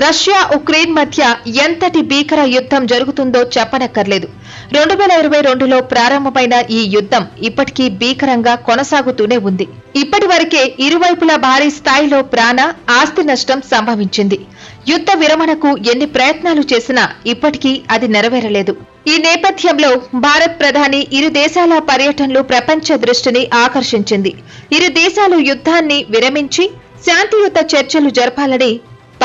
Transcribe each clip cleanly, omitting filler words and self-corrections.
Russia Ukraine మధ్య ఎంతటి భీకర యుద్ధం జరుగుతుందో చెప్పనక్కర్లేదు. 2022లో ప్రారంభమైన ఈ యుద్ధం ఇప్పటికీ భీకరంగా కొనసాగుతూనే ఉంది. ఇప్పటి వరకే ఇరువైపులా భారీ స్థాయిలో ప్రాణ, ఆస్తి నష్టం సంభవించింది. యుద్ధ విరమణకు ఎన్ని ప్రయత్నాలు చేసినా ఇప్పటికీ అది నెరవేరలేదు. ఈ నేపథ్యంలో భారత్ ప్రధాని ఇరు దేశాల పర్యటనలు ప్రపంచ దృష్టిని ఆకర్షించింది. ఇరు దేశాలు యుద్ధాన్ని విరమించి శాంతియుత చర్చలు జరపాలని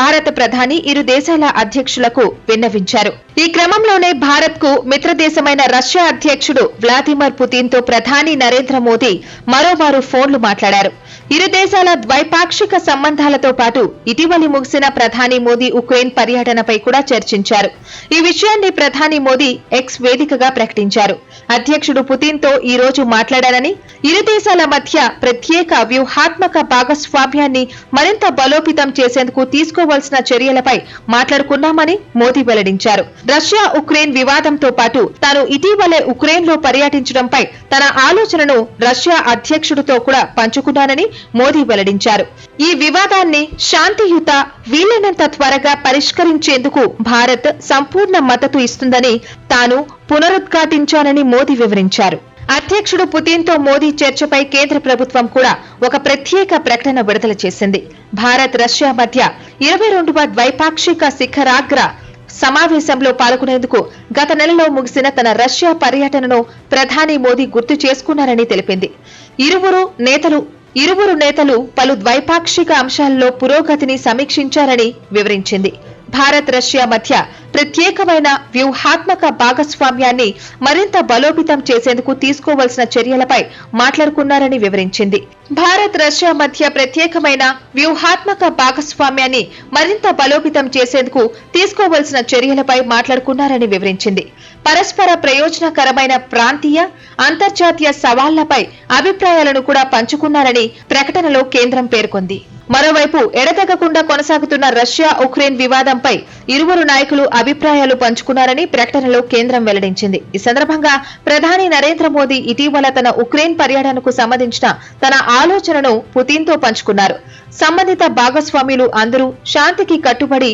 భారత ప్రధాని ఇరు దేశాల అధ్యక్షులకు విన్నవించారు. ఈ క్రమంలోనే భారత్ కు మిత్రదేశమైన రష్యా అధ్యక్షుడు వ్లాదిమిర్ పుతిన్ తో ప్రధాని నరేంద్ర మోదీ మరోమారు ఫోన్లు మాట్లాడారు. ఇరు దేశాల ద్వైపాక్షిక సంబంధాలతో పాటు ఇటీవలి ముగిసిన ప్రధాని మోదీ ఉక్రెయిన్ పర్యటనపై కూడా చర్చించారు. ఈ విషయాన్ని ప్రధాని మోదీ ఎక్స్ వేదికగా ప్రకటించారు. అధ్యక్షుడు పుతిన్ తో ఈ రోజు మాట్లాడారని, ఇరు దేశాల మధ్య ప్రత్యేక వ్యూహాత్మక భాగస్వామ్యాన్ని మరింత బలోపేతం చేసేందుకు తీసుకోవాల్సిన చర్యలపై మాట్లాడుకున్నామని మోదీ వెల్లడించారు. రష్యా ఉక్రెయిన్ వివాదంతో పాటు తాను ఇటీవలే ఉక్రెయిన్ లో పర్యటించడంపై తన ఆలోచనను రష్యా అధ్యక్షుడితో కూడా పంచుకున్నానని మోదీ వెల్లడించారు. ఈ వివాదాన్ని శాంతియుత, వీలైనంత త్వరగా పరిష్కరించేందుకు భారత్ సంపూర్ణ మద్దతు ఇస్తుందని తాను పునరుద్ఘాటించానని మోదీ వివరించారు. అధ్యక్షుడు పుతిన్ తో మోదీ చర్చపై కేంద్ర ప్రభుత్వం కూడా ఒక ప్రత్యేక ప్రకటన విడుదల చేసింది. భారత్ రష్యా మధ్య 22వ ద్వైపాక్షిక శిఖరాగ్ర సమావేశంలో పాల్గొనేందుకు గత నెలలో ముగిసిన తన రష్యా పర్యటనను ప్రధాని మోదీ గుర్తు చేసుకున్నారని తెలిపింది. ఇరువురు నేతలు పలు ద్వైపాక్షిక అంశాల్లో పురోగతిని సమీక్షించారని వివరించింది. భారత్ రష్యా మధ్య ప్రత్యేకమైన వ్యూహాత్మక భాగస్వామ్యాన్ని మరింత బలోపేతం చేసేందుకు తీసుకోవాల్సిన చర్యలపై మాట్లాడుకున్నారని వివరించింది. భారత్ రష్యా మధ్య ప్రత్యేకమైన వ్యూహాత్మక భాగస్వామ్యాన్ని మరింత బలోపేతం చేసేందుకు తీసుకోవాల్సిన చర్యలపై మాట్లాడుకున్నారని వివరించింది. పరస్పర ప్రయోజనకరమైన ప్రాంతీయ, అంతర్జాతీయ సవాళ్లపై అభిప్రాయాలను కూడా పంచుకున్నారని ప్రకటనలో కేంద్రం పేర్కొంది. మరోవైపు ఎడతెగకుండా కొనసాగుతున్న రష్యా ఉక్రెయిన్ వివాదంపై ఇరువురు నాయకులు అభిప్రాయాలు పంచుకున్నారని ప్రకటనలో కేంద్రం వెల్లడించింది. ఈ సందర్భంగా ప్రధాని నరేంద్ర మోదీ ఇటీవల తన ఉక్రెయిన్ పర్యటనకు సంబంధించిన తన ఆలోచనను పుతిన్ తో పంచుకున్నారు. సంబంధిత భాగస్వాములు అందరూ శాంతికి కట్టుబడి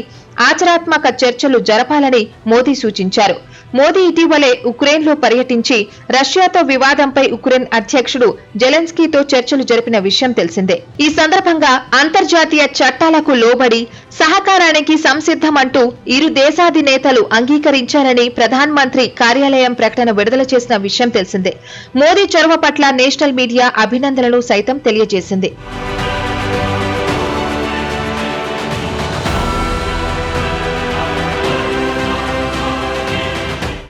ఆచరణాత్మక చర్చలు జరపాలని మోదీ సూచించారు. మోదీ ఇటీవలే ఉక్రెయిన్ లో పర్యటించి రష్యాతో వివాదంపై ఉక్రెయిన్ అధ్యక్షుడు జెలెన్స్కీతో చర్చలు జరిపిన విషయం తెలిసిందే. ఈ సందర్భంగా అంతర్జాతీయ చట్టాలకు లోబడి సహకారానికి సంసిద్ధమంటూ ఇరు దేశాధినేతలు అంగీకరించారని ప్రధానమంత్రి కార్యాలయం ప్రకటన విడుదల చేసిన విషయం తెలిసిందే. మోదీ చొరవ పట్ల నేషనల్ మీడియా అభినందనలు సైతం తెలియజేసింది.